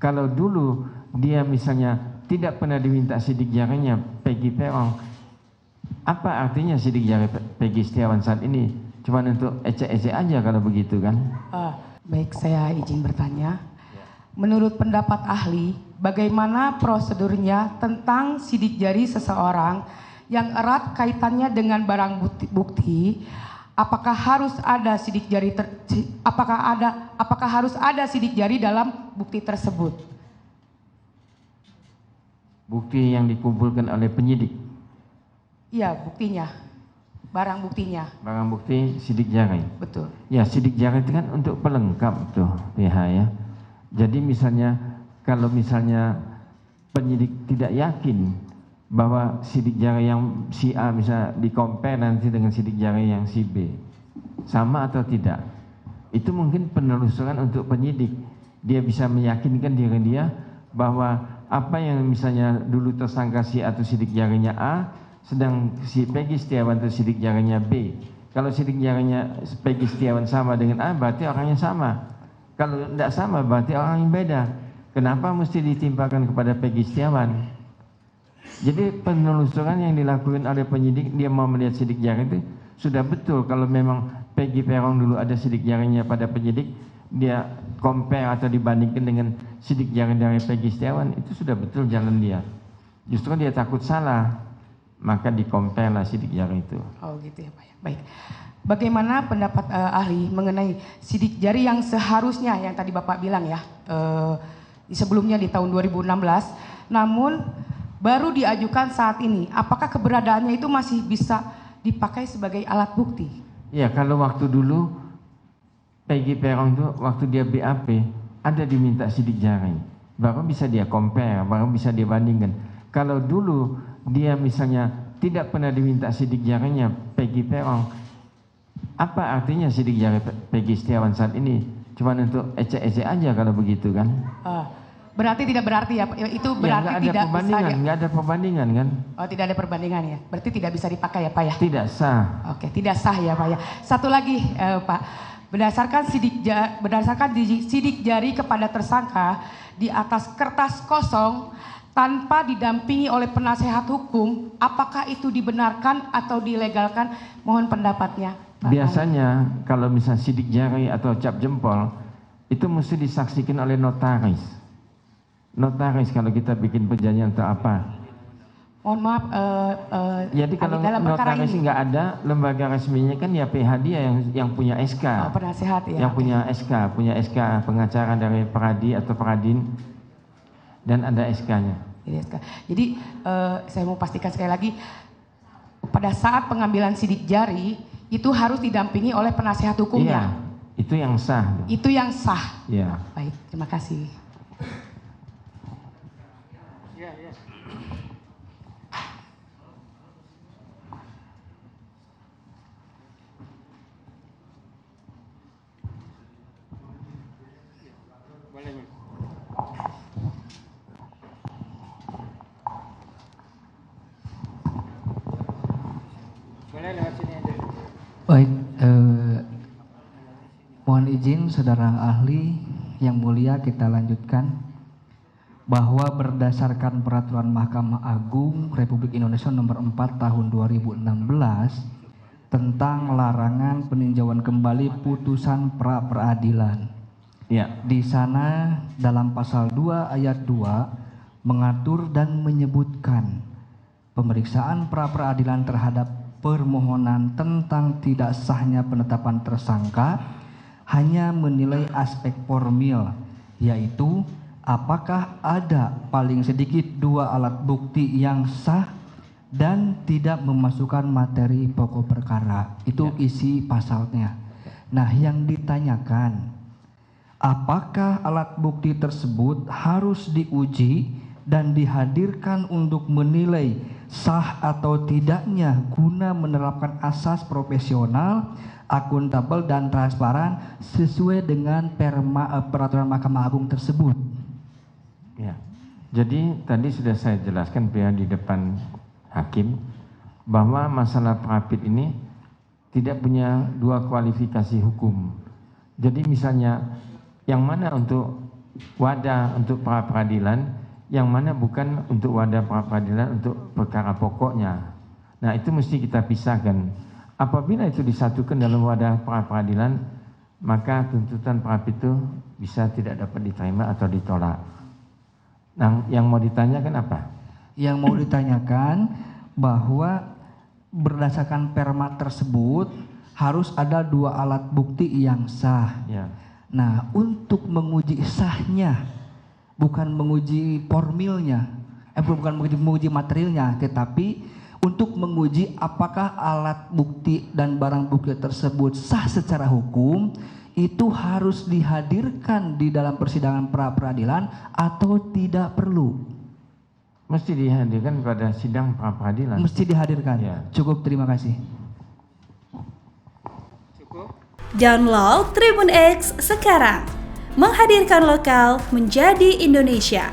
Kalau dulu dia misalnya tidak pernah diminta sidik jarinya Peggy Peron, apa artinya sidik jari Peggy Setiawan saat ini? Cuman untuk ecek-ecek aja kalau begitu kan? Baik, saya izin bertanya. Menurut pendapat ahli, bagaimana prosedurnya tentang sidik jari seseorang yang erat kaitannya dengan barang bukti? Apakah harus ada sidik jari apakah harus ada sidik jari dalam bukti tersebut? Bukti yang dikumpulkan oleh penyidik? Iya, buktinya. Barang buktinya. Barang bukti sidik jari? Betul. Ya, sidik jari itu kan untuk pelengkap tuh PH ya. Jadi misalnya kalau misalnya penyidik tidak yakin bahwa sidik jari yang si A bisa di-compare nanti dengan sidik jari yang si B, sama atau tidak, itu mungkin penelusuran untuk penyidik. Dia bisa meyakinkan diri dia bahwa apa yang misalnya dulu tersangka si A atau sidik jarinya A, sedang si Peggy Setiawan itu sidik jarinya B. Kalau sidik jarinya Peggy Setiawan sama dengan A, berarti orangnya sama. Kalau tidak sama berarti orang yang beda. Kenapa mesti ditimpakan kepada Peggy Setiawan? Jadi penelusuran yang dilakukan oleh penyidik, dia mau melihat sidik jari itu sudah betul. Kalau memang Peggy Peron dulu ada sidik jarinya pada penyidik, dia compare atau dibandingkan dengan sidik jari dari Peggy Setiawan, itu sudah betul jalan dia. Justru dia takut salah, maka di-compare lah sidik jari itu. Oh gitu ya Pak ya. Baik. Bagaimana pendapat ahli mengenai sidik jari yang seharusnya yang tadi Bapak bilang ya, sebelumnya di tahun 2016, namun baru diajukan saat ini. Apakah keberadaannya itu masih bisa dipakai sebagai alat bukti? Ya, kalau waktu dulu Peggy Peron itu waktu dia BAP ada diminta sidik jari, baru bisa dia compare, baru bisa dia bandingkan. Kalau dulu dia misalnya tidak pernah diminta sidik jarinya Peggy Peron, apa artinya sidik jari Peggy Setiawan saat ini? Cuman untuk ecek-ecek aja kalau begitu kan? Berarti tidak berarti ya, itu berarti ya, tidak bisa ya? Nggak ada perbandingan kan? Oh, tidak ada perbandingan ya, berarti tidak bisa dipakai ya Pak ya? Tidak sah. Oke, tidak sah ya Pak ya. Satu lagi Pak, berdasarkan sidik jari kepada tersangka di atas kertas kosong tanpa didampingi oleh penasehat hukum, apakah itu dibenarkan atau dilegalkan? Mohon pendapatnya Pak. Biasanya kalau misalnya sidik jari atau cap jempol itu mesti disaksikan oleh notaris. Notaris kalau kita bikin perjanjian atau apa. Mohon maaf. Jadi kalau notaris nggak ada, lembaga resminya kan ya PH dia yang punya SK. Oh, penasehat ya. Yang punya SK pengacara dari Peradi atau Peradin, dan ada SK-nya. Jadi saya mau pastikan sekali lagi, pada saat pengambilan sidik jari itu harus didampingi oleh penasehat hukumnya. Iya, itu yang sah. Itu yang sah. Iya. Baik, terima kasih. Baik, mohon izin saudara ahli yang mulia, kita lanjutkan bahwa berdasarkan peraturan Mahkamah Agung Republik Indonesia nomor 4 tahun 2016 tentang larangan peninjauan kembali putusan pra peradilan. Ya. Di sana dalam pasal 2 ayat 2 mengatur dan menyebutkan pemeriksaan pra peradilan terhadap permohonan tentang tidak sahnya penetapan tersangka hanya menilai aspek formil, yaitu apakah ada paling sedikit 2 alat bukti yang sah dan tidak memasukkan materi pokok perkara. Itu isi pasalnya. Nah, yang ditanyakan, apakah alat bukti tersebut harus diuji dan dihadirkan untuk menilai sah atau tidaknya guna menerapkan asas profesional, akuntabel dan transparan sesuai dengan peraturan Mahkamah Agung tersebut. Ya. Jadi tadi sudah saya jelaskan di depan hakim bahwa masalah prapit ini tidak punya 2 kualifikasi hukum. Jadi misalnya yang mana untuk wadah untuk pra peradilan, yang mana bukan untuk wadah pra peradilan untuk perkara pokoknya. Nah, itu mesti kita pisahkan. Apabila itu disatukan dalam wadah pra peradilan, maka tuntutan pra itu bisa tidak dapat diterima atau ditolak. Nah, yang mau ditanyakan apa? Yang mau ditanyakan bahwa berdasarkan perma tersebut harus ada 2 alat bukti yang sah. Ya. Nah, untuk menguji sahnya, bukan menguji formilnya, bukan menguji materialnya, tetapi untuk menguji apakah alat bukti dan barang bukti tersebut sah secara hukum, itu harus dihadirkan di dalam persidangan pra peradilan atau tidak perlu? Mesti dihadirkan pada sidang pra peradilan. Mesti dihadirkan. Ya. Cukup, terima kasih. Download Tribun X sekarang, menghadirkan lokal menjadi Indonesia.